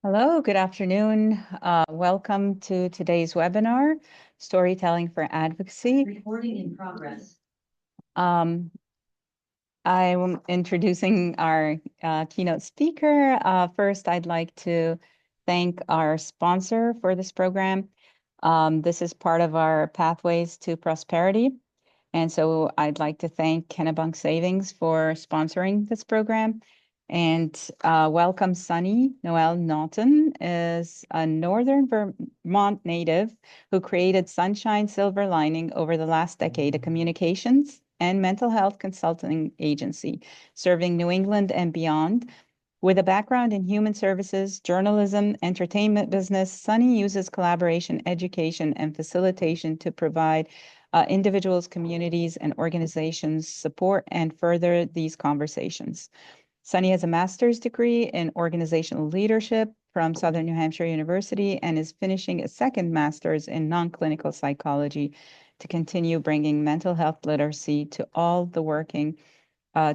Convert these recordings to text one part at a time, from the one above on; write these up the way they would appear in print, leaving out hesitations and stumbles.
Hello, good afternoon. Welcome to today's webinar, Storytelling for Advocacy. Recording in progress. Um, I'm introducing our keynote speaker. First, I'd like to thank our sponsor for this program. This is part of our Pathways to Prosperity. And so I'd like to thank Kennebunk Savings for sponsoring this program. And welcome Sunny. Noel Naughton is a Northern Vermont native who created Sunshine Silver Lining over the last decade, a communications and mental health consulting agency serving New England and beyond. With a background in human services, journalism, entertainment business, Sunny uses collaboration, education, and facilitation to provide individuals, communities, and organizations support and further these conversations. Sunny has a master's degree in organizational leadership from Southern New Hampshire University and is finishing a second master's in non-clinical psychology to continue bringing mental health literacy to all the working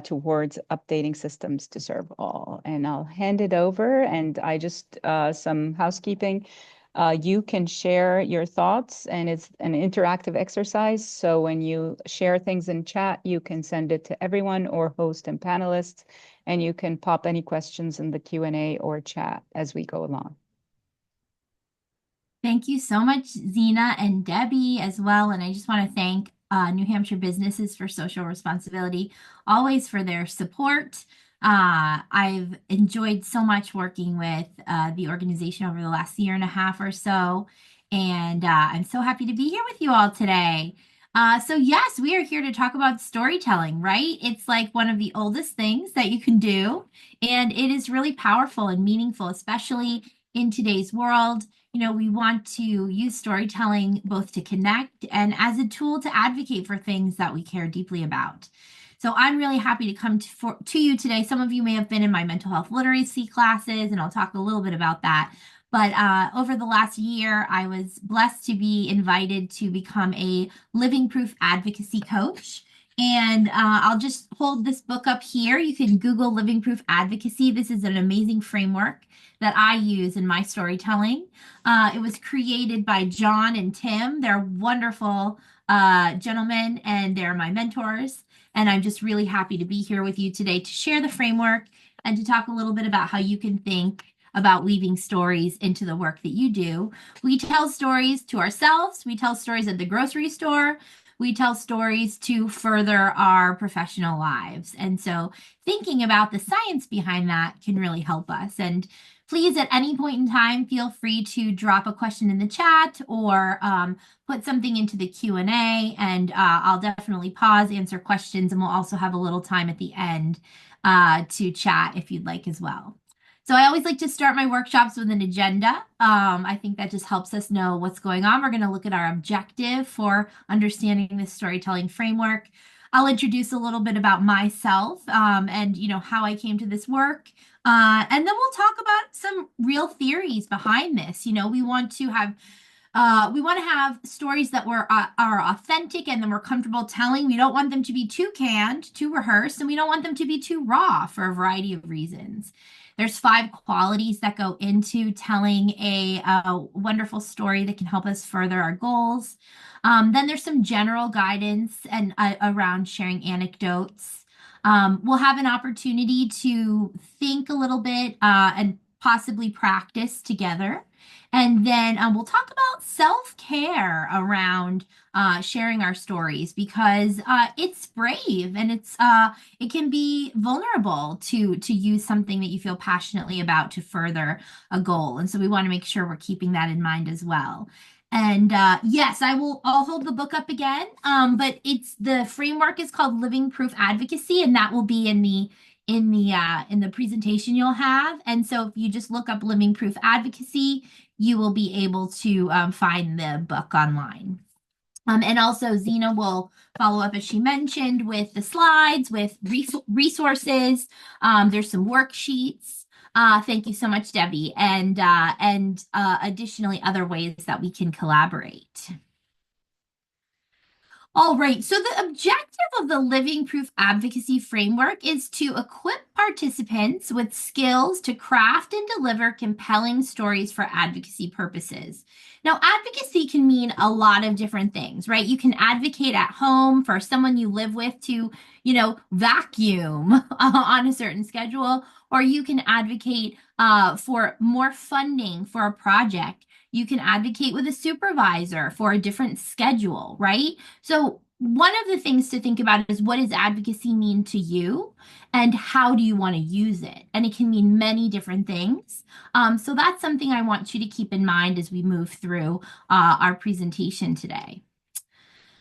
towards updating systems to serve all. And I'll hand it over. And I just, some housekeeping. You can share your thoughts, and it's an interactive exercise. So when you share things in chat, you can send it to everyone or host and panelists, and you can pop any questions in the Q&A or chat as we go along. Thank you so much, Zena and Debbie as well. And I just want to thank New Hampshire Businesses for Social Responsibility, always for their support. I've enjoyed so much working with the organization over the last year and a half or so. And I'm so happy to be here with you all today. So yes, we are here to talk about storytelling, right? It's like one of the oldest things that you can do. And it is really powerful and meaningful, especially in today's world. We want to use storytelling both to connect and as a tool to advocate for things that we care deeply about. So I'm really happy to come to you today. Some of you may have been in my mental health literacy classes, and I'll talk a little bit about that. But over the last year, I was blessed to be invited to become a living proof advocacy coach. And I'll just hold this book up here. You can Google Living Proof Advocacy. This is an amazing framework that I use in my storytelling. It was created by John and Tim. They're wonderful gentlemen, and they're my mentors. And I'm just really happy to be here with you today to share the framework and to talk a little bit about how you can think about weaving stories into the work that you do. We tell stories to ourselves. We tell stories at the grocery store. We tell stories to further our professional lives. And so thinking about the science behind that can really help us. And please, at any point in time, feel free to drop a question in the chat or put something into the Q&A, and I'll definitely pause, answer questions, and we'll also have a little time at the end to chat if you'd like as well. So I always like to start my workshops with an agenda. I think that just helps us know what's going on. We're going to look at our objective for understanding this storytelling framework. I'll introduce a little bit about myself and how I came to this work. And then we'll talk about some real theories behind this. We want to have stories that are authentic and that we're comfortable telling. We don't want them to be too canned, too rehearsed, and we don't want them to be too raw for a variety of reasons. There's 5 qualities that go into telling a wonderful story that can help us further our goals. Then there's some general guidance and around sharing anecdotes. We'll have an opportunity to think a little bit and possibly practice together. And then we'll talk about self-care around sharing our stories because it's brave and it can be vulnerable to use something that you feel passionately about to further a goal. And so we want to make sure we're keeping that in mind as well. And yes, I'll hold the book up again. But the framework is called Living Proof Advocacy, and that will be in the presentation you'll have. And so if you just look up Living Proof Advocacy, you will be able to find the book online. And also Zena will follow up, as she mentioned, with the slides, with resources. There's some worksheets. Thank you so much, Debbie. And additionally, other ways that we can collaborate. All right. So the objective of the Living Proof Advocacy Framework is to equip participants with skills to craft and deliver compelling stories for advocacy purposes. Now, advocacy can mean a lot of different things, right? You can advocate at home for someone you live with to, vacuum on a certain schedule, or you can advocate for more funding for a project. You can advocate with a supervisor for a different schedule, right? So, one of the things to think about is what does advocacy mean to you and how do you want to use it? And it can mean many different things. So, that's something I want you to keep in mind as we move through our presentation today.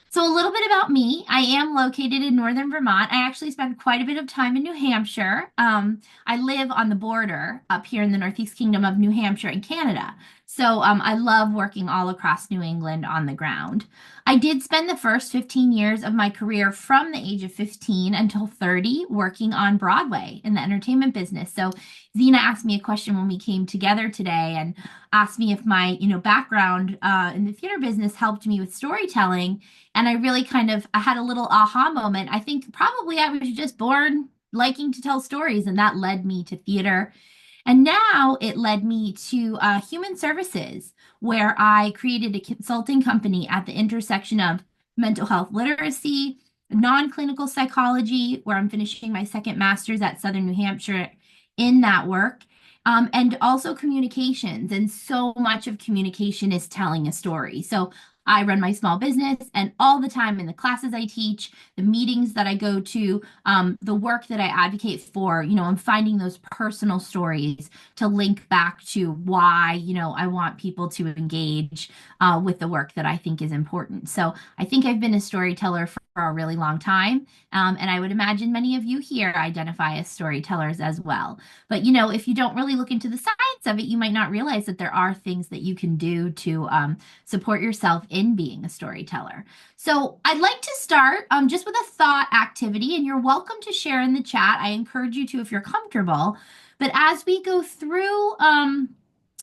So, a little bit about me. I am located in northern Vermont. I actually spent quite a bit of time in New Hampshire. I live on the border up here in the Northeast Kingdom of New Hampshire and Canada. So, I love working all across New England on the ground. I did spend the first 15 years of my career from the age of 15 until 30 working on Broadway in the entertainment business. So, Zena asked me a question when we came together today and asked me if my, background in the theater business helped me with storytelling. And I really I had a little aha moment. I think probably I was just born liking to tell stories, and that led me to theater. And now it led me to human services, where I created a consulting company at the intersection of mental health literacy, non-clinical psychology, where I'm finishing my second master's at Southern New Hampshire in that work, and also communications. And so much of communication is telling a story. So I run my small business, and all the time in the classes I teach, the meetings that I go to, the work that I advocate for, I'm finding those personal stories to link back to why, I want people to engage with the work that I think is important. So I think I've been a storyteller for a really long time. And I would imagine many of you here identify as storytellers as well. But, if you don't really look into the science of it, you might not realize that there are things that you can do to support yourself in being a storyteller. So I'd like to start just with a thought activity, and you're welcome to share in the chat. I encourage you to if you're comfortable. But as we go through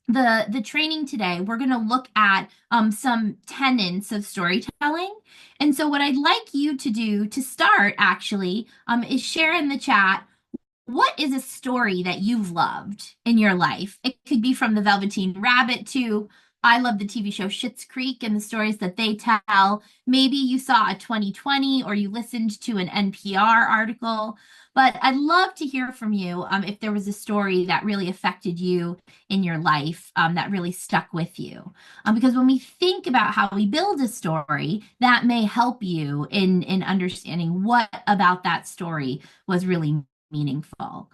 the training today, we're going to look at some tenets of storytelling. And so what I'd like you to do to start actually is share in the chat what is a story that you've loved in your life? It could be from the Velveteen Rabbit to I love the TV show Schitt's Creek and the stories that they tell. Maybe you saw a 2020 or you listened to an NPR article. But I'd love to hear from you if there was a story that really affected you in your life that really stuck with you. Because when we think about how we build a story, that may help you in understanding what about that story was really meaningful.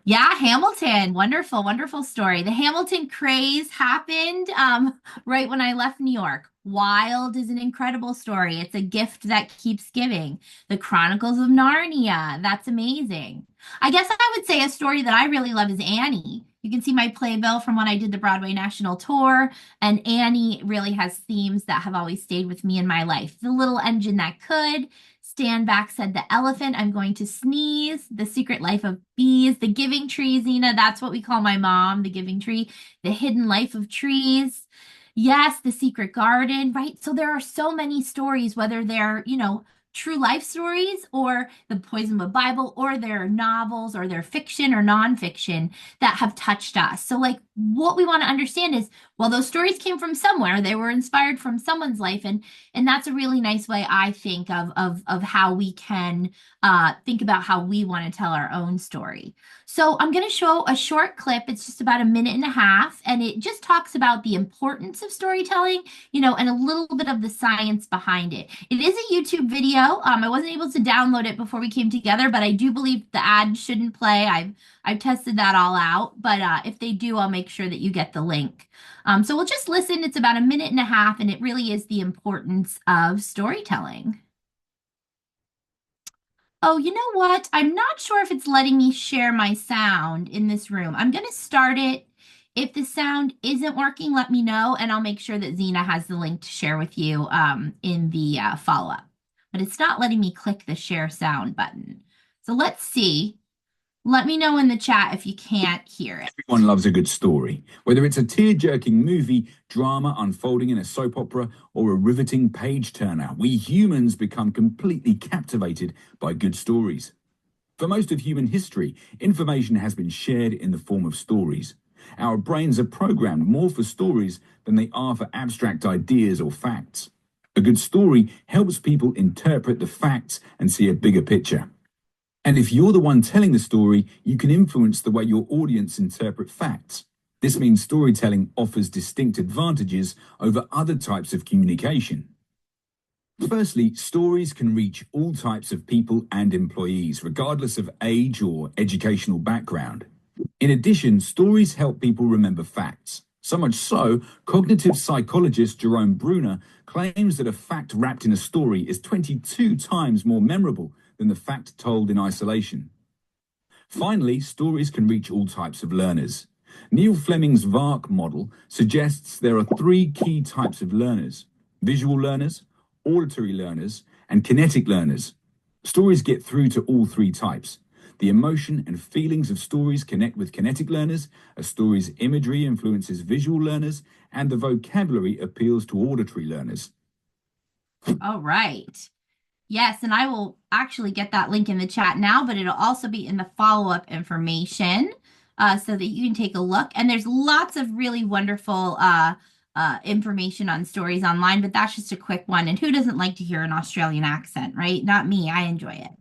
Yeah, Hamilton. Wonderful, wonderful story. The Hamilton craze happened right when I left New York. Wild is an incredible story. It's a gift that keeps giving. The Chronicles of Narnia. That's amazing. I guess I would say a story that I really love is Annie. You can see my playbill from when I did the Broadway National Tour, and Annie really has themes that have always stayed with me in my life. The little engine that could, Stand back, said the elephant. I'm going to sneeze. The secret life of bees. The giving tree, Zena. That's what we call my mom, the giving tree. The hidden life of trees. Yes, the secret garden, right? So there are so many stories, whether they're, true life stories or the Poison Book Bible or their novels or their fiction or nonfiction that have touched us. So, like, what we want to understand is, well, those stories came from somewhere. They were inspired from someone's life, and that's a really nice way I think of how we can think about how we want to tell our own story. So I'm going to show a short clip. It's just about a minute and a half, and it just talks about the importance of storytelling, and a little bit of the science behind it. It is a YouTube video. I wasn't able to download it before we came together, but I do believe the ad shouldn't play. I've tested that all out, but if they do, I'll make sure that you get the link. So we'll just listen. It's about a minute and a half, and it really is the importance of storytelling. Oh, you know what? I'm not sure if it's letting me share my sound in this room. I'm going to start it. If the sound isn't working, let me know, and I'll make sure that Zena has the link to share with you in the follow-up. But it's not letting me click the share sound button. So let's see. Let me know in the chat if you can't hear it. Everyone loves a good story, whether it's a tear-jerking movie, drama unfolding in a soap opera, or a riveting page-turner. We humans become completely captivated by good stories. For most of human history, information has been shared in the form of stories. Our brains are programmed more for stories than they are for abstract ideas or facts. A good story helps people interpret the facts and see a bigger picture. And if you're the one telling the story, you can influence the way your audience interpret facts. This means storytelling offers distinct advantages over other types of communication. Firstly, stories can reach all types of people and employees, regardless of age or educational background. In addition, stories help people remember facts. So much so, cognitive psychologist Jerome Bruner claims that a fact wrapped in a story is 22 times more memorable than the fact told in isolation. Finally, stories can reach all types of learners. Neil Fleming's VARK model suggests there are three key types of learners: visual learners, auditory learners, and kinetic learners. Stories get through to all three types. The emotion and feelings of stories connect with kinetic learners, a story's imagery influences visual learners, and the vocabulary appeals to auditory learners. All right. Yes, and I will actually get that link in the chat now, but it'll also be in the follow-up information so that you can take a look. And there's lots of really wonderful information on stories online, but that's just a quick one. And who doesn't like to hear an Australian accent, right? Not me. I enjoy it.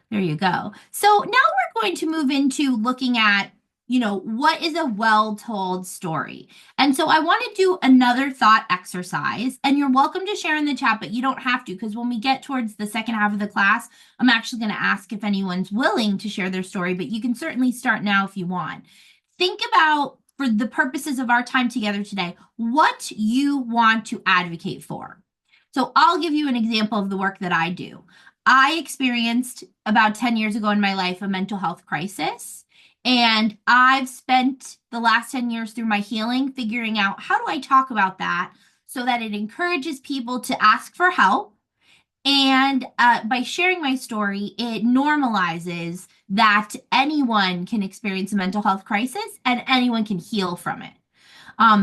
There you go. So now we're going to move into looking at, what is a well-told story? And so I want to do another thought exercise, and you're welcome to share in the chat, but you don't have to, because when we get towards the second half of the class, I'm actually going to ask if anyone's willing to share their story, but you can certainly start now if you want. Think about, for the purposes of our time together today, what you want to advocate for. So I'll give you an example of the work that I do. I experienced about 10 years ago in my life a mental health crisis. And I've spent the last 10 years through my healing figuring out, how do I talk about that so that it encourages people to ask for help? And by sharing my story, it normalizes that anyone can experience a mental health crisis and anyone can heal from it.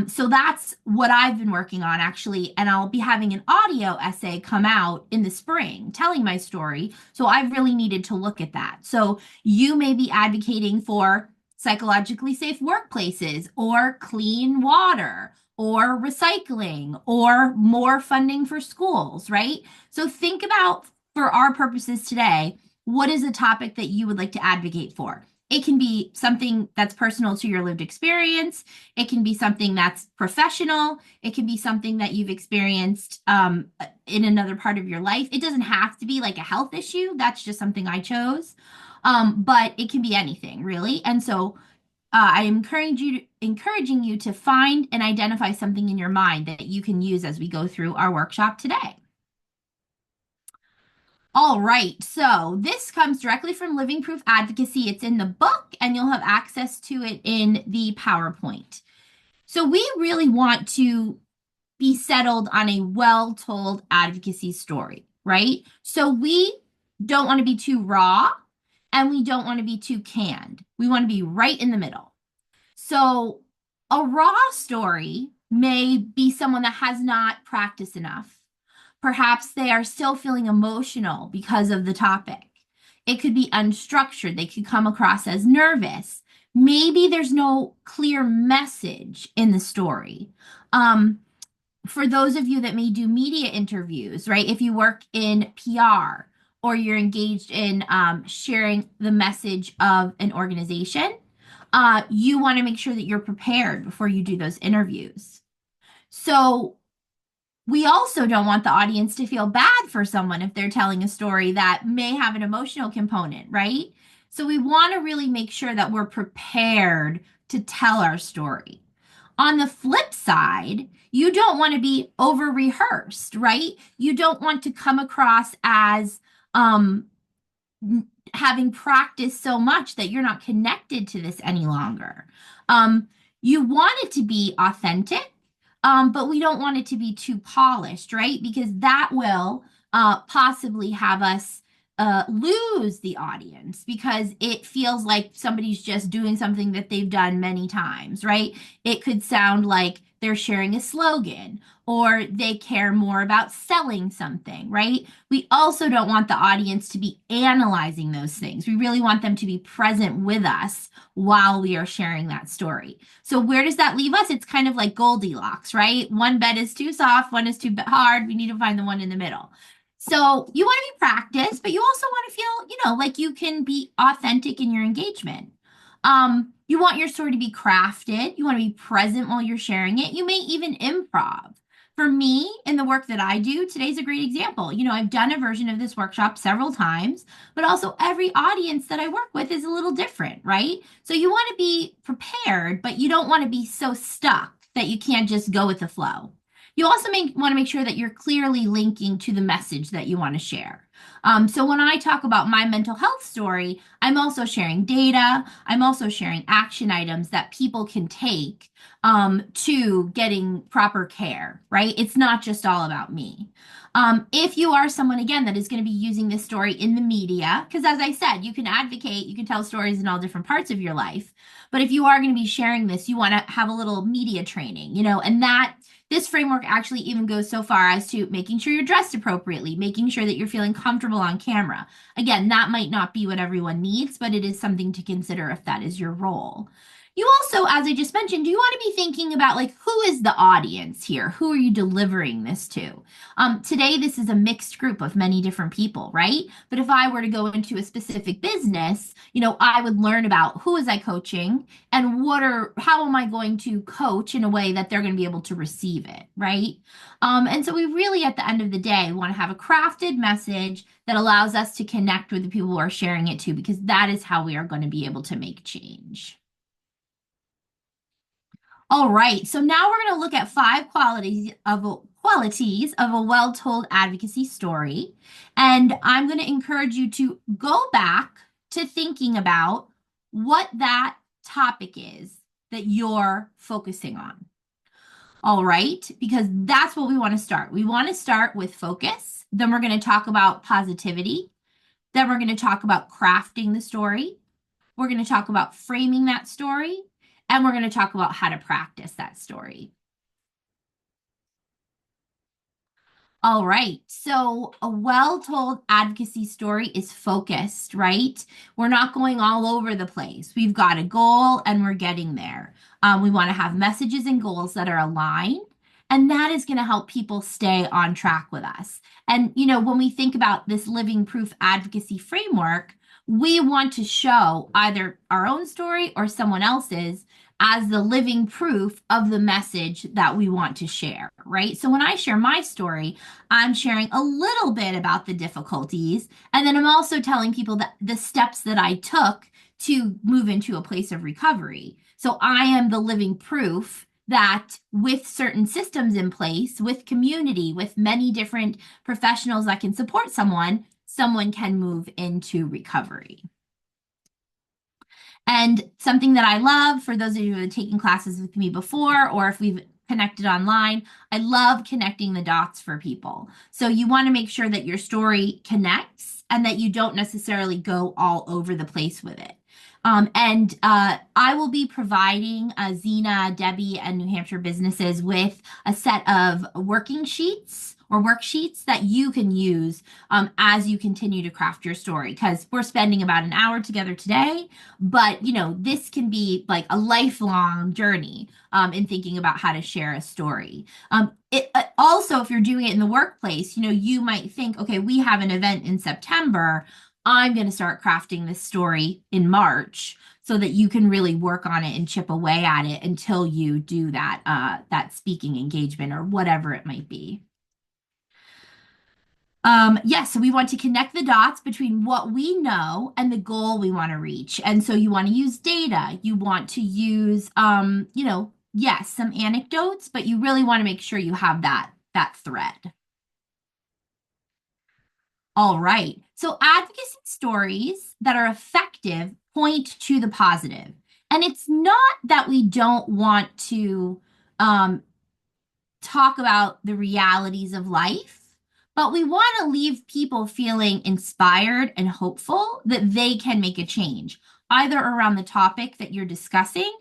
So that's what I've been working on, actually. And I'll be having an audio essay come out in the spring telling my story. So I've really needed to look at that. So you may be advocating for psychologically safe workplaces, or clean water, or recycling, or more funding for schools, right? So think about, for our purposes today, what is a topic that you would like to advocate for? It can be something that's personal to your lived experience. It can be something that's professional. It can be something that you've experienced in another part of your life. It doesn't have to be like a health issue. That's just something I chose. But it can be anything, really. And so I am encouraging you to find and identify something in your mind that you can use as we go through our workshop today. All right, so this comes directly from Living Proof Advocacy. It's in the book, and you'll have access to it in the PowerPoint. So we really want to be settled on a well-told advocacy story, right? So we don't want to be too raw, and we don't want to be too canned. We want to be right in the middle. So a raw story may be someone that has not practiced enough. Perhaps they are still feeling emotional because of the topic. It could be unstructured. They could come across as nervous. Maybe there's no clear message in the story. For those of you that may do media interviews, right? If you work in PR or you're engaged in sharing the message of an organization, you want to make sure that you're prepared before you do those interviews. So we also don't want the audience to feel bad for someone if they're telling a story that may have an emotional component, right? So we want to really make sure that we're prepared to tell our story. On the flip side, you don't want to be over rehearsed, right? You don't want to come across as having practiced so much that you're not connected to this any longer. You want it to be authentic, but we don't want it to be too polished, right? Because that will possibly have us lose the audience because it feels like somebody's just doing something that they've done many times, right? It could sound like they're sharing a slogan or they care more about selling something, right? We also don't want the audience to be analyzing those things. We really want them to be present with us while we are sharing that story. So where does that leave us? It's kind of like Goldilocks, right? One bed is too soft, one is too hard. We need to find the one in the middle. So you want to be practiced, but you also want to feel, like you can be authentic in your engagement. You want your story to be crafted. You want to be present while you're sharing it. You may even improv. For me, in the work that I do, today's a great example. I've done a version of this workshop several times, but also every audience that I work with is a little different, right? So you want to be prepared, but you don't want to be so stuck that you can't just go with the flow. You also want to make sure that you're clearly linking to the message that you want to share. So when I talk about my mental health story, I'm also sharing data. I'm also sharing action items that people can take to getting proper care, right? It's not just all about me. If you are someone, again, that is going to be using this story in the media, because as I said, you can advocate, you can tell stories in all different parts of your life. But if you are going to be sharing this, you want to have a little media training, and that this framework actually even goes so far as to making sure you're dressed appropriately, making sure that you're feeling comfortable on camera. Again, that might not be what everyone needs, but it is something to consider if that is your role. You also, as I just mentioned, do you want to be thinking about like who is the audience here? Who are you delivering this to? Today, this is a mixed group of many different people, right? But if I were to go into a specific business, I would learn about who is I coaching and how am I going to coach in a way that they're going to be able to receive it, right? And so we really, at the end of the day, want to have a crafted message that allows us to connect with the people who are sharing it too, because that is how we are going to be able to make change. All right, so now we're going to look at 5 qualities of a well-told advocacy story, and I'm going to encourage you to go back to thinking about what that topic is that you're focusing on. All right, because that's what we want to start. We want to start with focus. Then we're going to talk about positivity. Then we're going to talk about crafting the story. We're going to talk about framing that story. And we're going to talk about how to practice that story. All right. So a well-told advocacy story is focused, right? We're not going all over the place. We've got a goal and we're getting there. We want to have messages and goals that are aligned. And that is going to help people stay on track with us. And, when we think about this living proof advocacy framework, we want to show either our own story or someone else's as the living proof of the message that we want to share, right? So when I share my story, I'm sharing a little bit about the difficulties, and then I'm also telling people that the steps that I took to move into a place of recovery. So I am the living proof that with certain systems in place, with community, with many different professionals that can support someone can move into recovery. And something that I love, for those of you who have taken classes with me before, or if we've connected online, I love connecting the dots for people. So you want to make sure that your story connects and that you don't necessarily go all over the place with it. I will be providing Zena, Debbie, and New Hampshire businesses with a set of working sheets or worksheets that you can use as you continue to craft your story, because we're spending about an hour together today, but this can be like a lifelong journey in thinking about how to share a story. Also, if you're doing it in the workplace, you might think, okay, we have an event in September. I'm going to start crafting this story in March so that you can really work on it and chip away at it until you do that speaking engagement or whatever it might be. Yes, so we want to connect the dots between what we know and the goal we want to reach. And so you want to use data. You want to use, yes, some anecdotes, but you really want to make sure you have that thread. All right. So advocacy stories that are effective point to the positive. And it's not that we don't want to talk about the realities of life, But we want to leave people feeling inspired and hopeful that they can make a change, either around the topic that you're discussing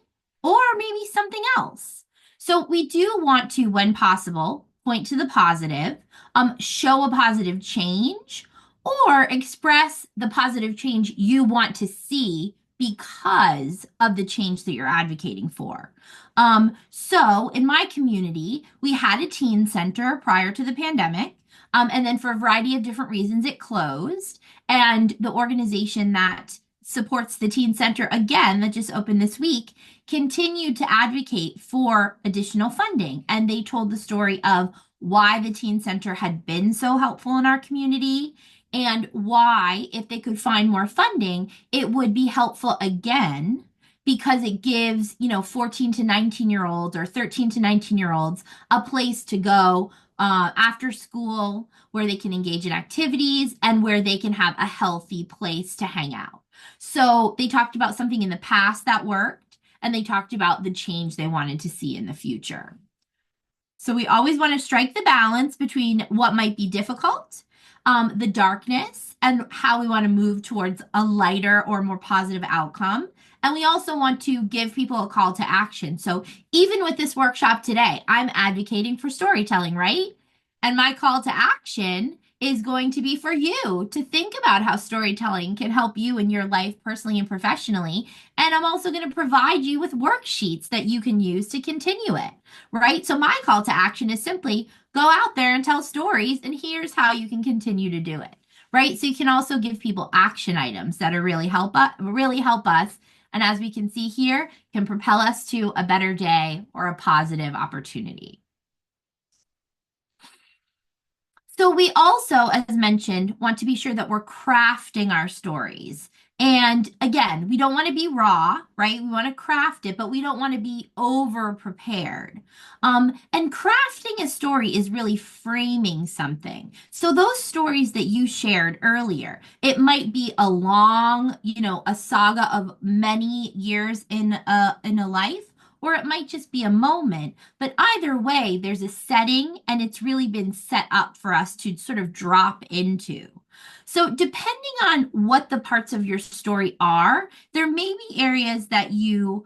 or maybe something else. So we do want to, when possible, point to the positive, show a positive change, or express the positive change you want to see because of the change that you're advocating for. So in my community, we had a teen center prior to the pandemic. And then for a variety of different reasons, it closed. And the organization that supports the teen center, again, that just opened this week, continued to advocate for additional funding. And they told the story of why the teen center had been so helpful in our community and why, if they could find more funding, it would be helpful again because it gives, 14 to 19-year-olds or 13 to 19-year-olds a place to go after school where they can engage in activities and where they can have a healthy place to hang out. So they talked about something in the past that worked, and they talked about the change they wanted to see in the future. So we always want to strike the balance between what might be difficult, the darkness, and how we want to move towards a lighter or more positive outcome. And we also want to give people a call to action. So even with this workshop today, I'm advocating for storytelling, right? And my call to action is going to be for you to think about how storytelling can help you in your life personally and professionally. And I'm also going to provide you with worksheets that you can use to continue it, right? So my call to action is simply go out there and tell stories, and here's how you can continue to do it, right? So you can also give people action items that are really help us. And as we can see here, can propel us to a better day or a positive opportunity. So we also, as mentioned, want to be sure that we're crafting our stories. And again, we don't want to be raw, right? We want to craft it, but we don't want to be over prepared. And crafting a story is really framing something. So those stories that you shared earlier, it might be a long, a saga of many years in a life, or it might just be a moment. But either way, there's a setting and it's really been set up for us to sort of drop into. So, depending on what the parts of your story are, there may be areas that you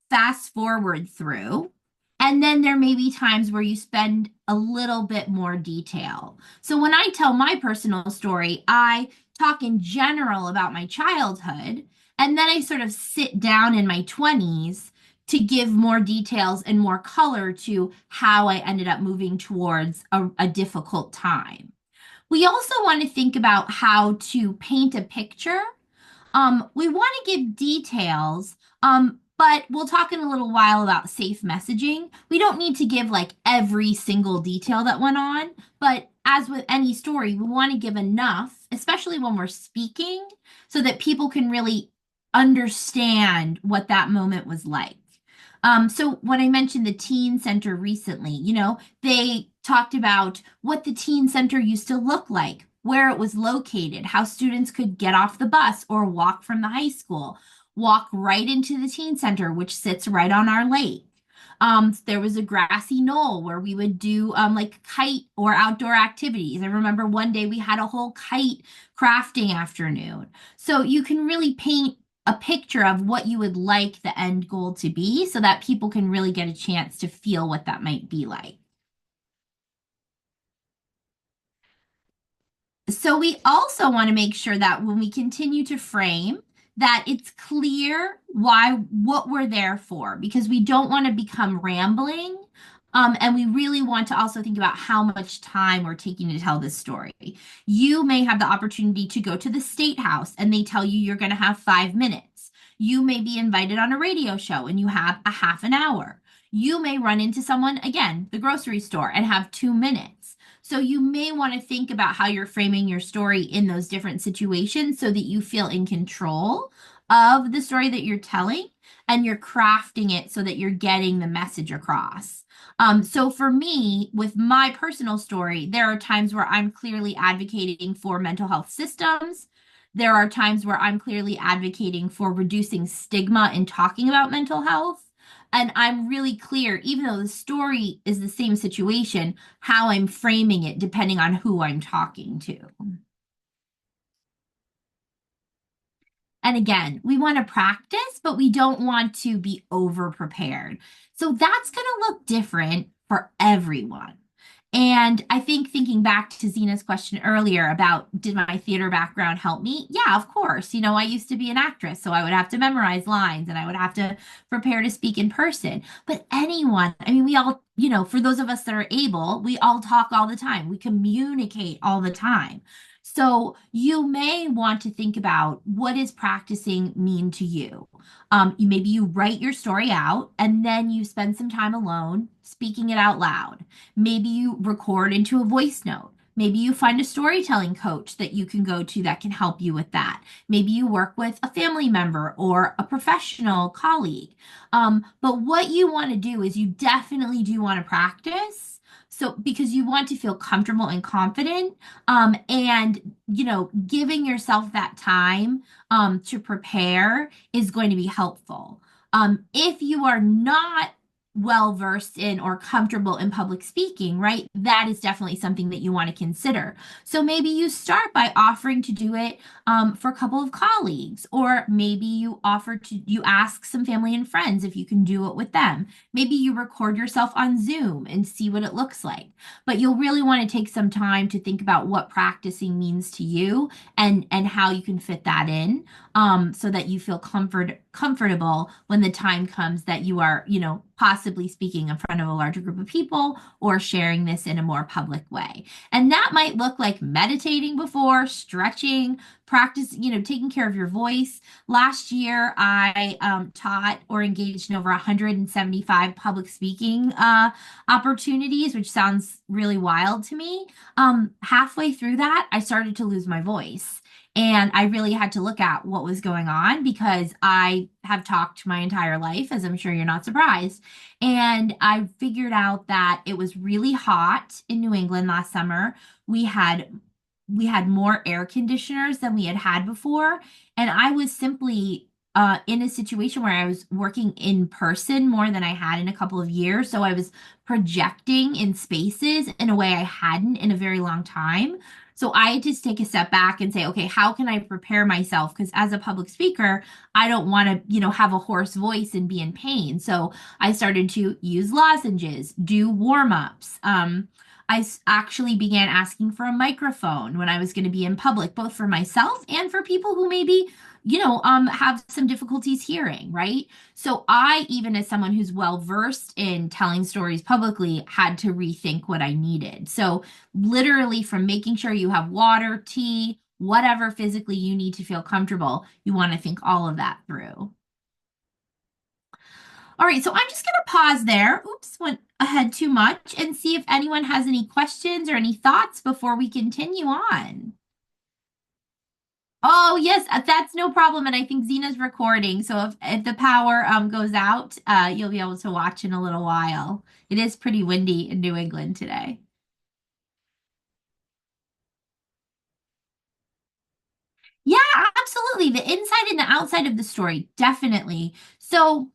fast forward through. And then there may be times where you spend a little bit more detail. So, when I tell my personal story, I talk in general about my childhood, and then I sort of sit down in my 20s to give more details and more color to how I ended up moving towards a difficult time. We also want to think about how to paint a picture. We want to give details, but we'll talk in a little while about safe messaging. We don't need to give like every single detail that went on, but as with any story, we want to give enough, especially when we're speaking, so that people can really understand what that moment was like. So when I mentioned the teen center recently, they talked about what the teen center used to look like, where it was located, how students could get off the bus or walk from the high school, walk right into the teen center, which sits right on our lake. There was a grassy knoll where we would do like kite or outdoor activities. I remember one day we had a whole kite crafting afternoon. So you can really paint a picture of what you would like the end goal to be so that people can really get a chance to feel what that might be like. So we also want to make sure that when we continue to frame, that it's clear what we're there for, because we don't want to become rambling. And we really want to also think about how much time we're taking to tell this story. You may have the opportunity to go to the state house and they tell you you're going to have 5 minutes. You may be invited on a radio show and you have a half an hour. You may run into someone, again, the grocery store, and have 2 minutes. So you may want to think about how you're framing your story in those different situations so that you feel in control of the story that you're telling and you're crafting it so that you're getting the message across. So for me, with my personal story, there are times where I'm clearly advocating for mental health systems. There are times where I'm clearly advocating for reducing stigma in talking about mental health. And I'm really clear, even though the story is the same situation, how I'm framing it depending on who I'm talking to. And again, we want to practice, but we don't want to be over prepared. So that's going to look different for everyone. And I think thinking back to Zena's question earlier about did my theater background help me? Yeah, of course. I used to be an actress, so I would have to memorize lines and I would have to prepare to speak in person. But anyone, I mean, we all, for those of us that are able, we all talk all the time. We communicate all the time. So you may want to think about what does practicing mean to you? Maybe you write your story out and then you spend some time alone speaking it out loud. Maybe you record into a voice note. Maybe you find a storytelling coach that you can go to that can help you with that. Maybe you work with a family member or a professional colleague. But what you want to do is you definitely do want to practice. So, because you want to feel comfortable and confident, and giving yourself that time to prepare is going to be helpful. If you are not well versed in or comfortable in public speaking, right, that is definitely something that you want to consider. So maybe you start by offering to do it for a couple of colleagues, or maybe you ask some family and friends if you can do it with them. Maybe you record yourself on Zoom and see what it looks like. But you'll really want to take some time to think about what practicing means to you and how you can fit that in, so that you feel comfortable when the time comes that you are, possibly speaking in front of a larger group of people or sharing this in a more public way. And that might look like meditating before, stretching, practice, taking care of your voice. Last year, I taught or engaged in over 175 public speaking opportunities, which sounds really wild to me. Halfway through that, I started to lose my voice. And I really had to look at what was going on because I have talked my entire life, as I'm sure you're not surprised. And I figured out that it was really hot in New England last summer. We had more air conditioners than we had had before, and I was simply in a situation where I was working in person more than I had in a couple of years. So I was projecting in spaces in a way I hadn't in a very long time. So I had to take a step back and say, okay, how can I prepare myself? Because as a public speaker, I don't want to, have a hoarse voice and be in pain. So I started to use lozenges, do warm-ups. Actually began asking for a microphone when I was going to be in public, both for myself and for people who maybe, have some difficulties hearing, right? So I, even as someone who's well versed in telling stories publicly, had to rethink what I needed. So literally from making sure you have water, tea, whatever physically you need to feel comfortable, you want to think all of that through. All right, so I'm just going to pause there. Oops, went ahead too much, and see if anyone has any questions or any thoughts before we continue on. Oh, yes, that's no problem. And I think Zena's recording. So if the power goes out, you'll be able to watch in a little while. It is pretty windy in New England today. Yeah, absolutely. The inside and the outside of the story, definitely. So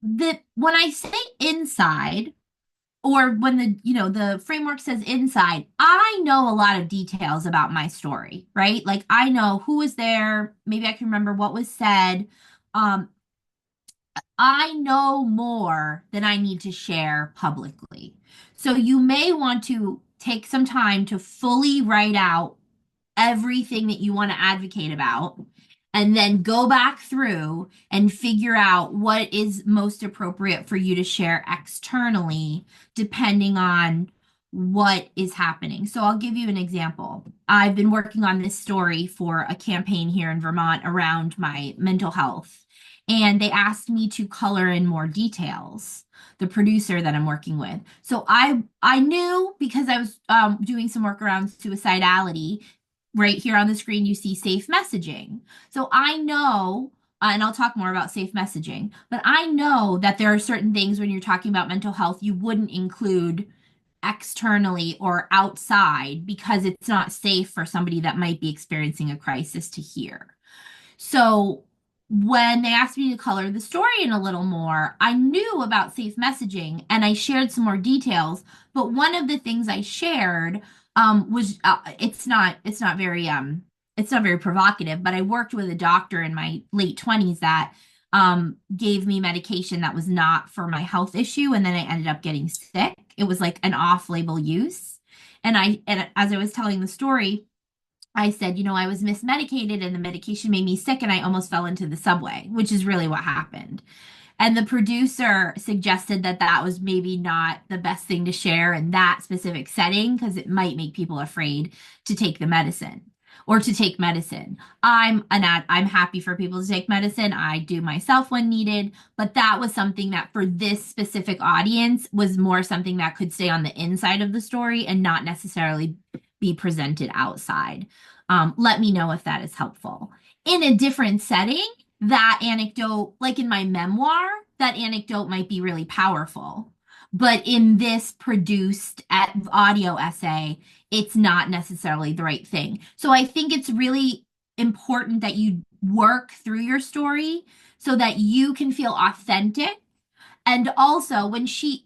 when I say inside, or when the framework says inside, I know a lot of details about my story, right? Like I know who was there, maybe I can remember what was said. um I know more than I need to share publicly. So you may want to take some time to fully write out everything that you want to advocate about, and then go back through and figure out what is most appropriate for you to share externally, depending on what is happening. So I'll give you an example. I've been working on this story for a campaign here in Vermont around my mental health, and they asked me to color in more details, the producer that I'm working with. So I knew, because I was doing some work around suicidality. Right here on the screen, you see safe messaging. So I know, and I'll talk more about safe messaging, but I know that there are certain things when you're talking about mental health you wouldn't include externally or outside because it's not safe for somebody that might be experiencing a crisis to hear. So when they asked me to color the story in a little more, I knew about safe messaging and I shared some more details. But one of the things I shared was it's not very provocative, but I worked with a doctor in my late 20s that gave me medication that was not for my health issue, and then I ended up getting sick. It was like an off-label use. And as I was telling the story, I said, I was mismedicated and the medication made me sick and I almost fell into the subway, which is really what happened. And the producer suggested that that was maybe not the best thing to share in that specific setting because it might make people afraid to take the medicine or to take medicine. I'm happy for people to take medicine. I do myself when needed, but that was something that for this specific audience was more something that could stay on the inside of the story and not necessarily be presented outside. Let me know if that is helpful. In a different setting, that anecdote, like in my memoir, that anecdote might be really powerful. But in this produced audio essay, it's not necessarily the right thing. So I think it's really important that you work through your story so that you can feel authentic. And also, when she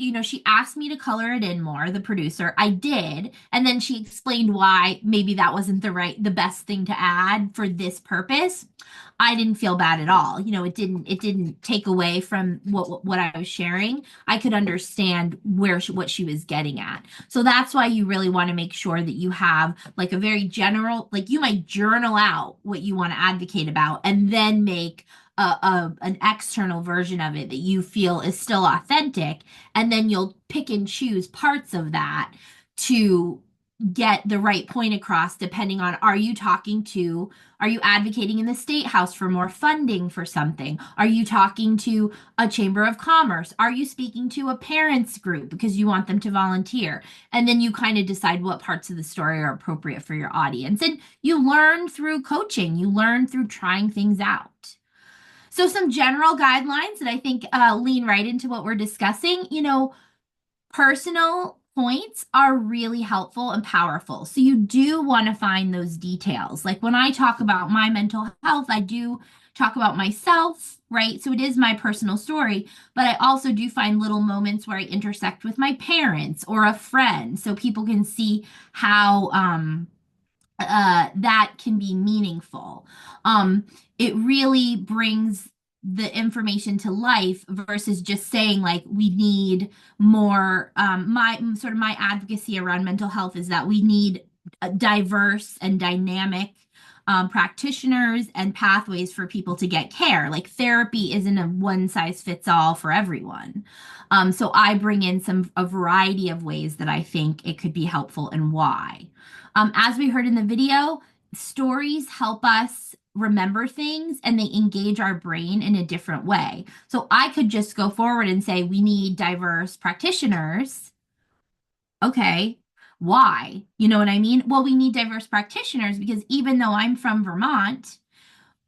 asked me to color it in more, the producer, I did. And then she explained why maybe that wasn't the best thing to add for this purpose. I didn't feel bad at all. It didn't take away from what I was sharing. I could understand what she was getting at. So that's why you really want to make sure that you have like a very general, like you might journal out what you want to advocate about and then make an external version of it that you feel is still authentic, and then you'll pick and choose parts of that to get the right point across depending on are you advocating in the state house for more funding for something? Are you talking to a chamber of commerce? Are you speaking to a parents group because you want them to volunteer? And then you kind of decide what parts of the story are appropriate for your audience. And you learn through coaching, you learn through trying things out. So some general guidelines that I think lean right into what we're discussing. Personal points are really helpful and powerful. So you do want to find those details. Like when I talk about my mental health, I do talk about myself, right? So it is my personal story, but I also do find little moments where I intersect with my parents or a friend so people can see how that can be meaningful. It really brings the information to life versus just saying like we need more. My advocacy around mental health is that we need diverse and dynamic practitioners and pathways for people to get care. Like therapy isn't a one size fits all for everyone. So I bring in a variety of ways that I think it could be helpful and why. As we heard in the video, stories help us remember things and they engage our brain in a different way. So I could just go forward and say, we need diverse practitioners. Okay, why? You know what I mean? Well, we need diverse practitioners because even though I'm from Vermont,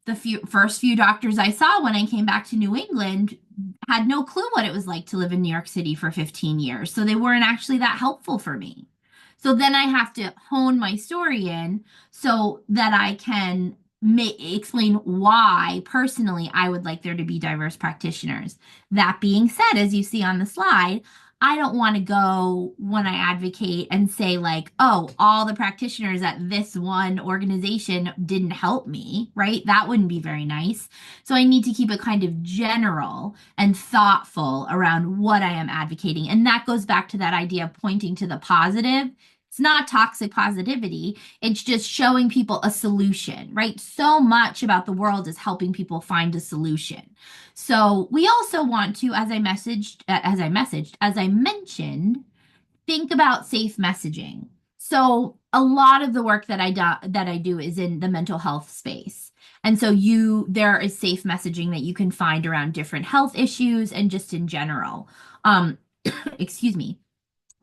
the first few doctors I saw when I came back to New England had no clue what it was like to live in New York City for 15 years. So they weren't actually that helpful for me. So then I have to hone my story in so that I can explain why personally I would like there to be diverse practitioners. That being said, as you see on the slide, I don't want to go when I advocate and say, like, oh, all the practitioners at this one organization didn't help me, right? That wouldn't be very nice. So I need to keep it kind of general and thoughtful around what I am advocating. And that goes back to that idea of pointing to the positive. It's not toxic positivity. It's just showing people a solution, right? So much about the world is helping people find a solution. So we also want to, as I mentioned, think about safe messaging. So a lot of the work that I do is in the mental health space. And so there is safe messaging that you can find around different health issues and just in general. Excuse me.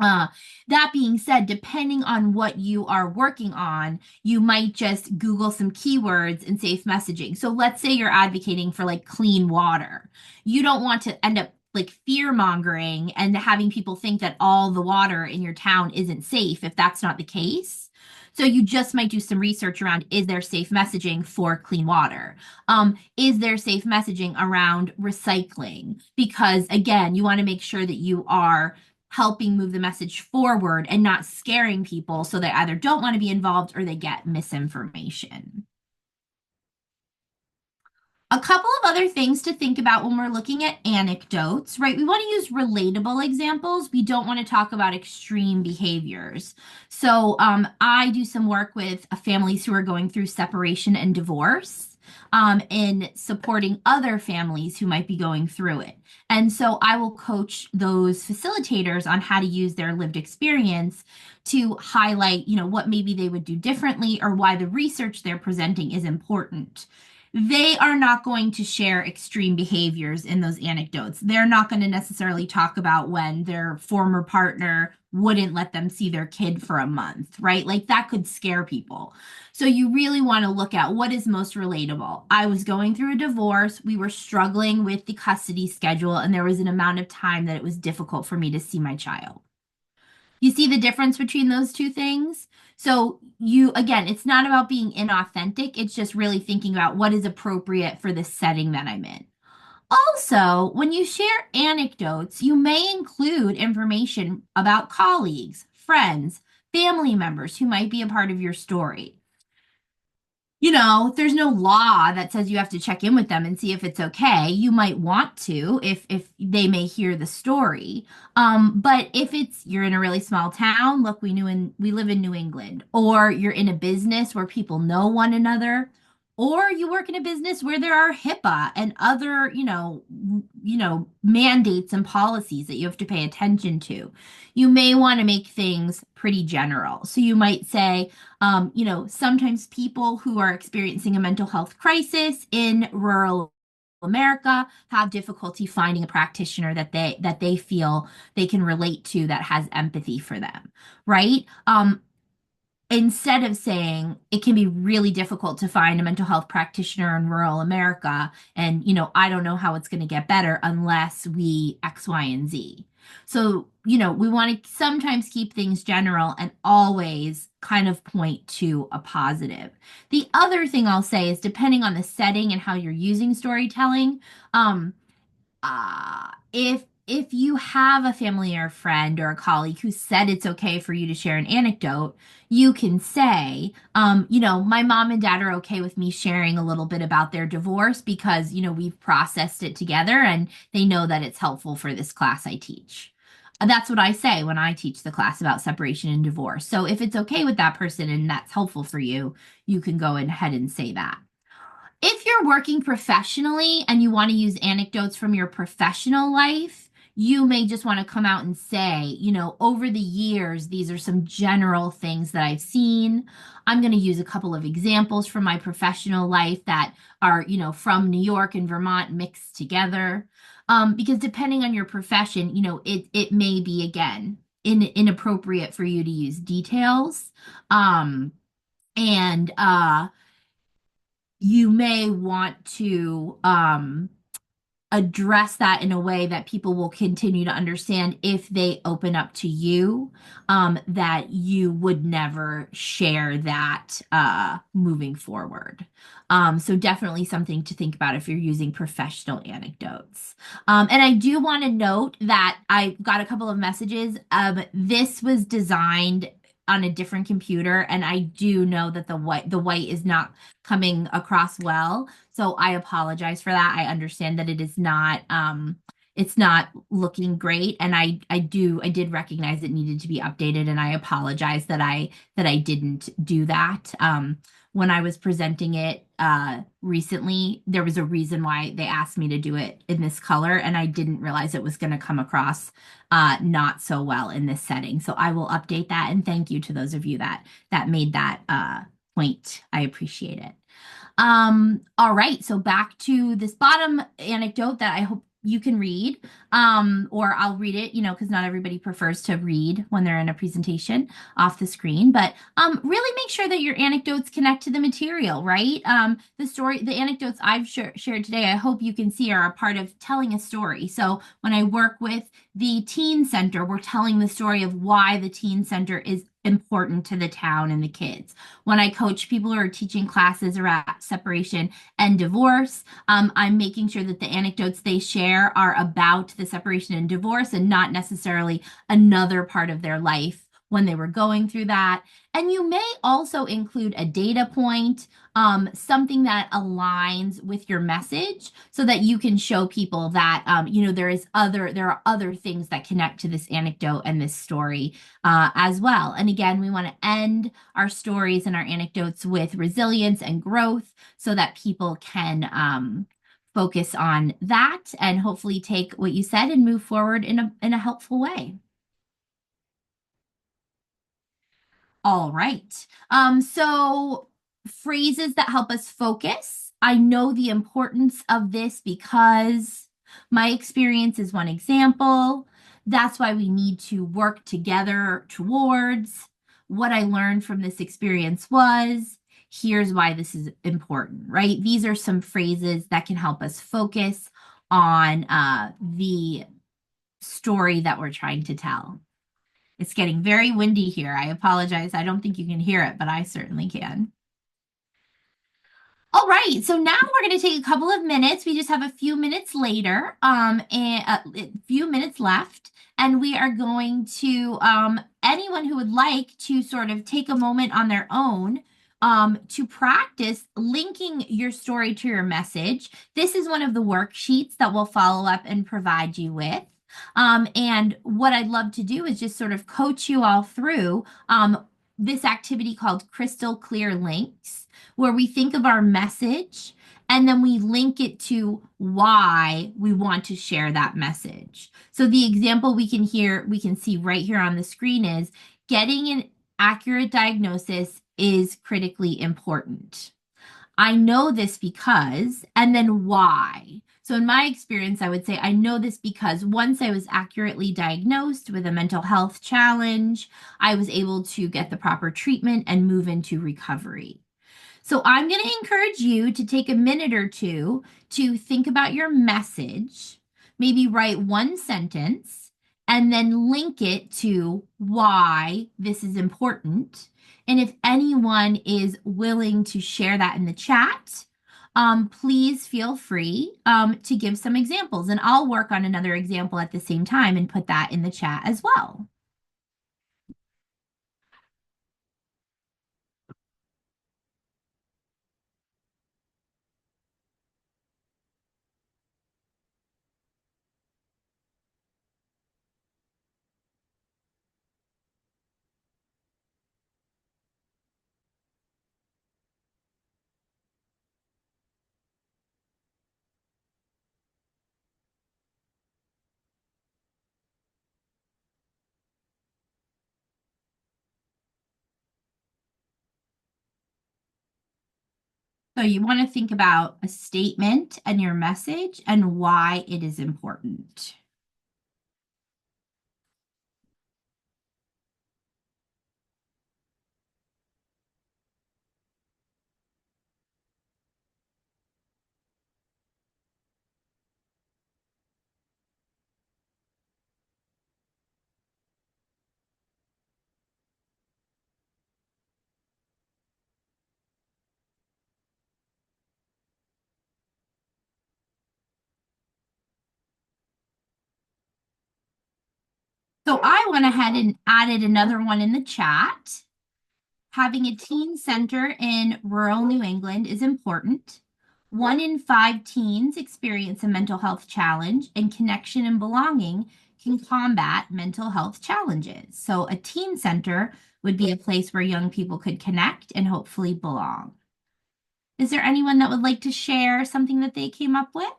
That being said, depending on what you are working on, you might just Google some keywords in safe messaging. So let's say you're advocating for like clean water. You don't want to end up like fear mongering and having people think that all the water in your town isn't safe if that's not the case. So you just might do some research around, is there safe messaging for clean water? Is there safe messaging around recycling? Because again, you want to make sure that you are helping move the message forward and not scaring people so they either don't want to be involved or they get misinformation. A couple of other things to think about when we're looking at anecdotes, right? We want to use relatable examples. We don't want to talk about extreme behaviors. So I do some work with families who are going through separation and divorce, in supporting other families who might be going through it. And so I will coach those facilitators on how to use their lived experience to highlight, what maybe they would do differently or why the research they're presenting is important. They are not going to share extreme behaviors in those anecdotes. They're not going to necessarily talk about when their former partner wouldn't let them see their kid for a month, right? Like that could scare people. So you really want to look at what is most relatable. I was going through a divorce. We were struggling with the custody schedule, and there was an amount of time that it was difficult for me to see my child. You see the difference between those two things? So again, it's not about being inauthentic. It's just really thinking about what is appropriate for the setting that I'm in. Also, when you share anecdotes, you may include information about colleagues, friends, family members who might be a part of your story. There's no law that says you have to check in with them and see if it's okay. You might want to if they may hear the story. But if you're in a really small town, look, we live in New England, or you're in a business where people know one another, or you work in a business where there are HIPAA and other, mandates and policies that you have to pay attention to. You may want to make things pretty general. So you might say, sometimes people who are experiencing a mental health crisis in rural America have difficulty finding a practitioner that they feel they can relate to that has empathy for them, right? Instead of saying it can be really difficult to find a mental health practitioner in rural America, and I don't know how it's going to get better unless we X, Y, and Z. So, we want to sometimes keep things general and always kind of point to a positive. The other thing I'll say is depending on the setting and how you're using storytelling, if you have a family or a friend or a colleague who said it's okay for you to share an anecdote, you can say, my mom and dad are okay with me sharing a little bit about their divorce because, we've processed it together and they know that it's helpful for this class I teach. That's what I say when I teach the class about separation and divorce. So if it's okay with that person and that's helpful for you, you can go ahead and say that. If you're working professionally and you want to use anecdotes from your professional life, you may just want to come out and say, over the years, these are some general things that I've seen. I'm going to use a couple of examples from my professional life that are, from New York and Vermont mixed together. Because depending on your profession, it may be, again, inappropriate for you to use details. And you may want to address that in a way that people will continue to understand if they open up to you, that you would never share that moving forward. So definitely something to think about if you're using professional anecdotes. And I do want to note that I got a couple of messages. This was designed on a different computer, and I do know that the white is not coming across well. So I apologize for that. I understand that it is not it's not looking great, and I did recognize it needed to be updated, and I apologize that I didn't do that. When I was presenting it recently, there was a reason why they asked me to do it in this color, and I didn't realize it was going to come across not so well in this setting. So I will update that, and thank you to those of you that made that point. I appreciate it. All right, so back to this bottom anecdote that I hope you can read, or I'll read it, because not everybody prefers to read when they're in a presentation off the screen, but really make sure that your anecdotes connect to the material, right? The anecdotes I've shared today, I hope you can see are a part of telling a story. So when I work with the Teen Center, we're telling the story of why the Teen Center is important to the town and the kids. When I coach people who are teaching classes around separation and divorce, I'm making sure that the anecdotes they share are about the separation and divorce and not necessarily another part of their life when they were going through that. And you may also include a data point, something that aligns with your message so that you can show people that, there are other things that connect to this anecdote and this story as well. And again, we want to end our stories and our anecdotes with resilience and growth so that people can focus on that and hopefully take what you said and move forward in a helpful way. All right. So phrases that help us focus. I know the importance of this because my experience is one example. That's why we need to work together towards what I learned from this experience was. Here's why this is important, right? These are some phrases that can help us focus on the story that we're trying to tell. It's getting very windy here. I apologize. I don't think you can hear it, but I certainly can. All right, so now we're going to take a couple of minutes. We just have a few minutes later, and a few minutes left, and we are going to anyone who would like to sort of take a moment on their own to practice linking your story to your message. This is one of the worksheets that we'll follow up and provide you with. And what I'd love to do is just sort of coach you all through this activity called Crystal Clear Links, where we think of our message and then we link it to why we want to share that message. So the example we can see right here on the screen is getting an accurate diagnosis is critically important. I know this because, and then why. So in my experience, I would say I know this because once I was accurately diagnosed with a mental health challenge, I was able to get the proper treatment and move into recovery. So I'm going to encourage you to take a minute or two to think about your message, maybe write one sentence, and then link it to why this is important. And if anyone is willing to share that in the chat, please feel free to give some examples. And I'll work on another example at the same time and put that in the chat as well. So you want to think about a statement and your message and why it is important. So I went ahead and added another one in the chat. Having a teen center in rural New England is important. 1 in 5 teens experience a mental health challenge, and connection and belonging can combat mental health challenges. So a teen center would be a place where young people could connect and hopefully belong. Is there anyone that would like to share something that they came up with?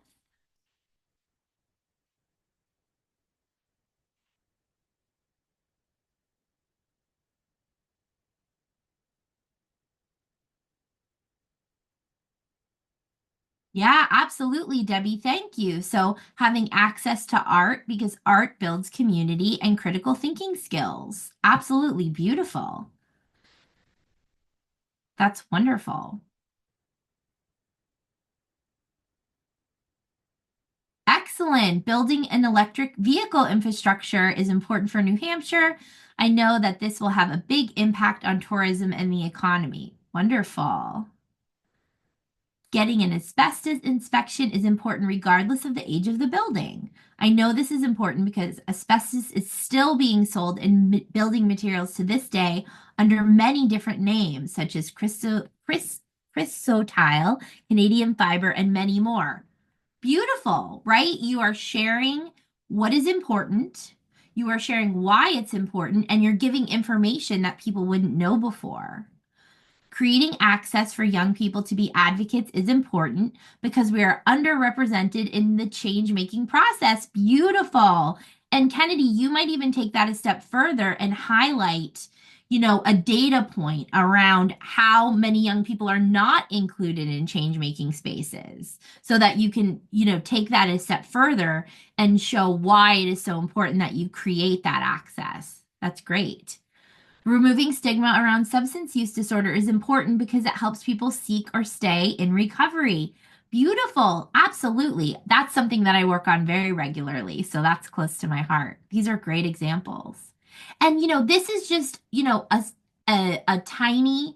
Yeah, absolutely, Debbie. Thank you. So, having access to art because art builds community and critical thinking skills. Absolutely beautiful. That's wonderful. Excellent. Building an electric vehicle infrastructure is important for New Hampshire. I know that this will have a big impact on tourism and the economy. Wonderful. Getting an asbestos inspection is important regardless of the age of the building. I know this is important because asbestos is still being sold in building materials to this day under many different names, such as chrysotile, Canadian fiber, and many more. Beautiful, right? You are sharing what is important. You are sharing why it's important, and you're giving information that people wouldn't know before. Creating access for young people to be advocates is important because we are underrepresented in the change-making process. Beautiful. And Kennedy, you might even take that a step further and highlight, a data point around how many young people are not included in change-making spaces so that you can, take that a step further and show why it is so important that you create that access. That's great. Removing stigma around substance use disorder is important because it helps people seek or stay in recovery. Beautiful. Absolutely. That's something that I work on very regularly. So that's close to my heart. These are great examples. And, this is just, a tiny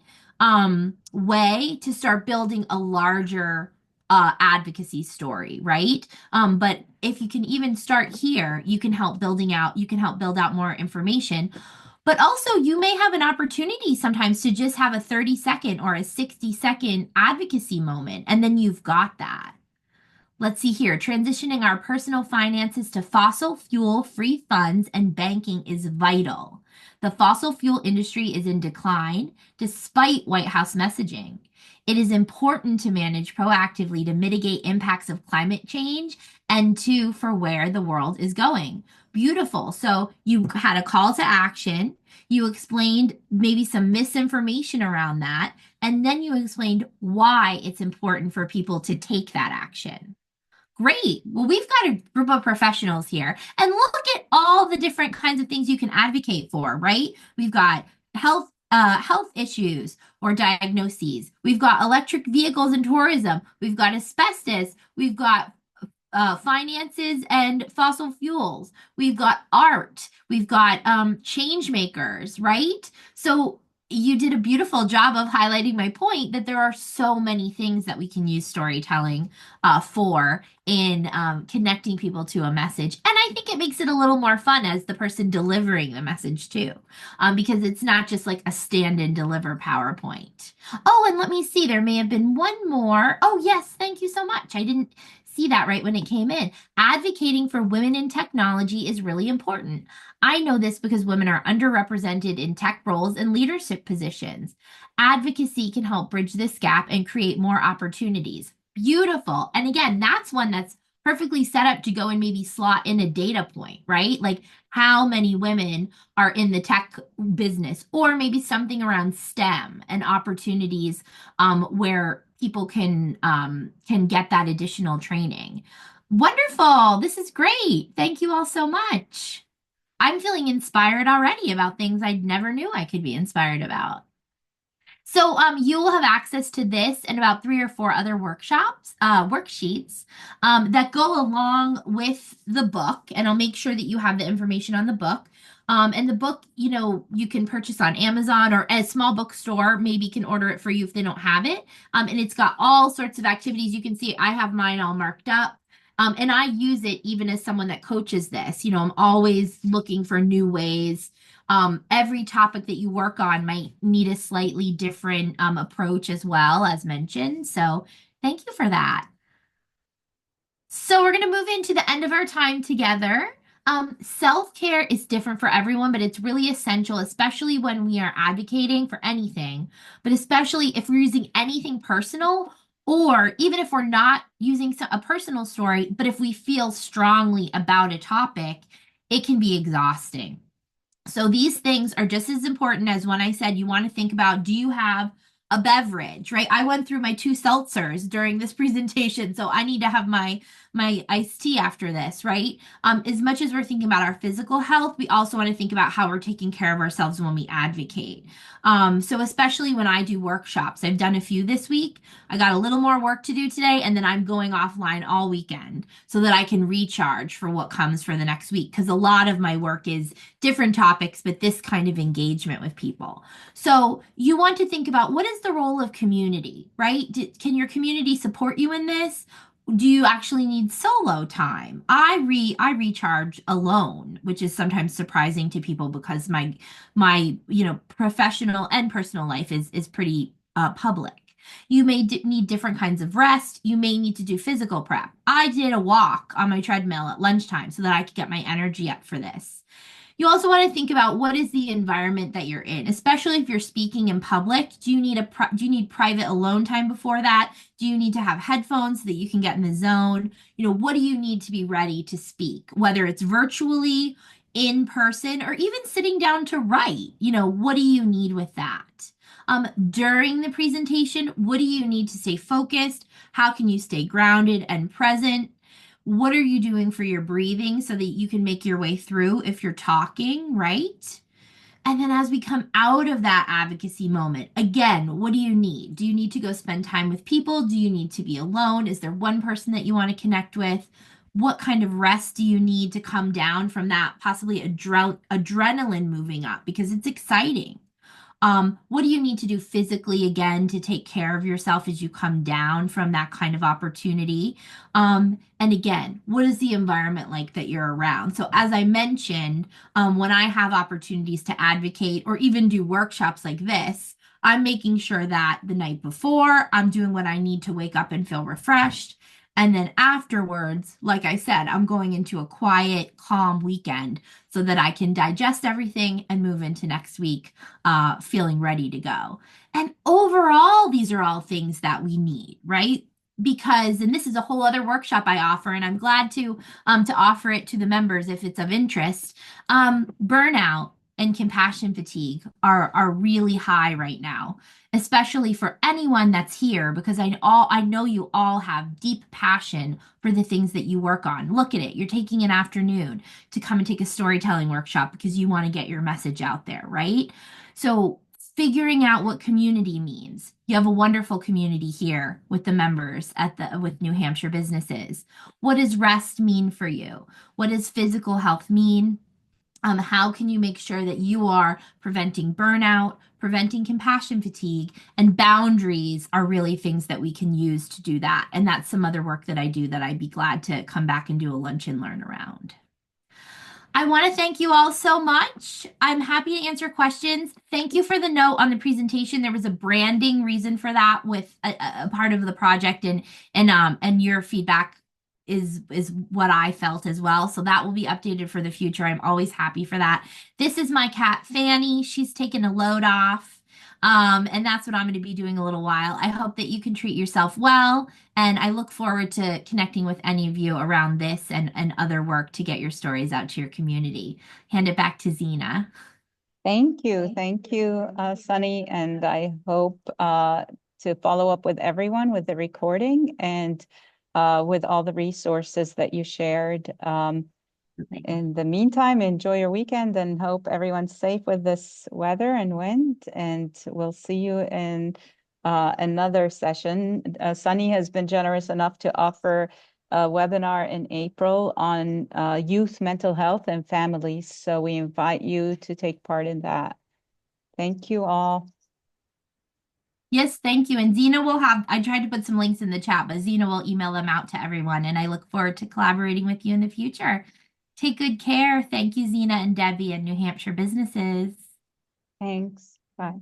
way to start building a larger advocacy story, right? But if you can even start here, you can help build out more information. But also, you may have an opportunity sometimes to just have a 30-second or a 60-second advocacy moment, and then you've got that. Let's see here. Transitioning our personal finances to fossil fuel-free funds and banking is vital. The fossil fuel industry is in decline despite White House messaging. It is important to manage proactively to mitigate impacts of climate change and for where the world is going. Beautiful. So you had a call to action. You explained maybe some misinformation around that, and then you explained why it's important for people to take that action. Great. Well, we've got a group of professionals here, and look at all the different kinds of things you can advocate for, right? We've got health issues or diagnoses. We've got electric vehicles and tourism. We've got asbestos. We've got finances and fossil fuels. We've got art. We've got change makers, right? So you did a beautiful job of highlighting my point that there are so many things that we can use storytelling for in connecting people to a message. And I think it makes it a little more fun as the person delivering the message too, because it's not just like a stand and deliver PowerPoint. Oh, and let me see, there may have been one more. Oh, yes, thank you so much. I didn't see that right when it came in. Advocating for women in technology is really important. I know this because women are underrepresented in tech roles and leadership positions. Advocacy can help bridge this gap and create more opportunities. Beautiful. And again, that's one that's perfectly set up to go and maybe slot in a data point, right? Like how many women are in the tech business, or maybe something around STEM and opportunities where people can get that additional training. Wonderful. This is great. Thank you all so much. I'm feeling inspired already about things I never knew I could be inspired about. So you will have access to this and about 3 or 4 other worksheets that go along with the book, and I'll make sure that you have the information on the book. And the book, you can purchase on Amazon, or a small bookstore maybe can order it for you if they don't have it. And it's got all sorts of activities. You can see I have mine all marked up. And I use it even as someone that coaches this. I'm always looking for new ways. Every topic that you work on might need a slightly different approach as well, as mentioned. So thank you for that. So we're going to move into the end of our time together. Self-care is different for everyone, but it's really essential, especially when we are advocating for anything, but especially if we're using anything personal, or even if we're not using a personal story, but if we feel strongly about a topic, it can be exhausting. So these things are just as important as when I said you want to think about, do you have a beverage, right? I went through my 2 seltzers during this presentation, so I need to have my my iced tea after this, right? As much as we're thinking about our physical health, we also want to think about how we're taking care of ourselves when we advocate. So especially when I do workshops, I've done a few this week. I got a little more work to do today, and then I'm going offline all weekend so that I can recharge for what comes for the next week. Because a lot of my work is different topics, but this kind of engagement with people. So you want to think about what is the role of community, right? Can your community support you in this? Do you actually need solo time? I recharge alone, which is sometimes surprising to people because my professional and personal life is pretty public. You may need different kinds of rest. You may need to do physical prep. I did a walk on my treadmill at lunchtime so that I could get my energy up for this. You also want to think about what is the environment that you're in, especially if you're speaking in public. Do you need private alone time before that? Do you need to have headphones so that you can get in the zone? What do you need to be ready to speak, whether it's virtually, in person, or even sitting down to write? What do you need with that? During the presentation, what do you need to stay focused? How can you stay grounded and present? What are you doing for your breathing so that you can make your way through if you're talking, right? And then as we come out of that advocacy moment, again, what do you need? Do you need to go spend time with people? Do you need to be alone? Is there one person that you want to connect with? What kind of rest do you need to come down from that possibly adrenaline moving up? Because it's exciting. What do you need to do physically again to take care of yourself as you come down from that kind of opportunity? And again, what is the environment like that you're around? So, as I mentioned, when I have opportunities to advocate or even do workshops like this, I'm making sure that the night before I'm doing what I need to wake up and feel refreshed. And then afterwards, like I said, I'm going into a quiet, calm weekend so that I can digest everything and move into next week feeling ready to go. And overall, these are all things that we need, right? Because, and this is a whole other workshop I offer, and I'm glad to offer it to the members if it's of interest. Burnout and compassion fatigue are really high right now, especially for anyone that's here, because I know you all have deep passion for the things that you work on. Look at it. You're taking an afternoon to come and take a storytelling workshop because you want to get your message out there, right? So figuring out what community means. You have a wonderful community here with the members with New Hampshire businesses. What does rest mean for you? What does physical health mean? How can you make sure that you are preventing burnout, preventing compassion fatigue, and boundaries are really things that we can use to do that. And that's some other work that I do that I'd be glad to come back and do a lunch and learn around. I want to thank you all so much. I'm happy to answer questions. Thank you for the note on the presentation. There was a branding reason for that with a part of the project, and your feedback is what I felt as well. So that will be updated for the future. I'm always happy for that. This is my cat Fanny. She's taken a load off. And that's what I'm going to be doing a little while. I hope that you can treat yourself well, and I look forward to connecting with any of you around this and other work to get your stories out to your community. Hand it back to Zena. Thank you. Thank you, Sunny. And I hope to follow up with everyone with the recording and with all the resources that you shared. In the meantime, enjoy your weekend and hope everyone's safe with this weather and wind. And we'll see you in another session. Sunny has been generous enough to offer a webinar in April on youth mental health and families. So we invite you to take part in that. Thank you all. Yes, thank you. And I tried to put some links in the chat, but Zena will email them out to everyone. And I look forward to collaborating with you in the future. Take good care. Thank you, Zena and Debbie and New Hampshire businesses. Thanks. Bye.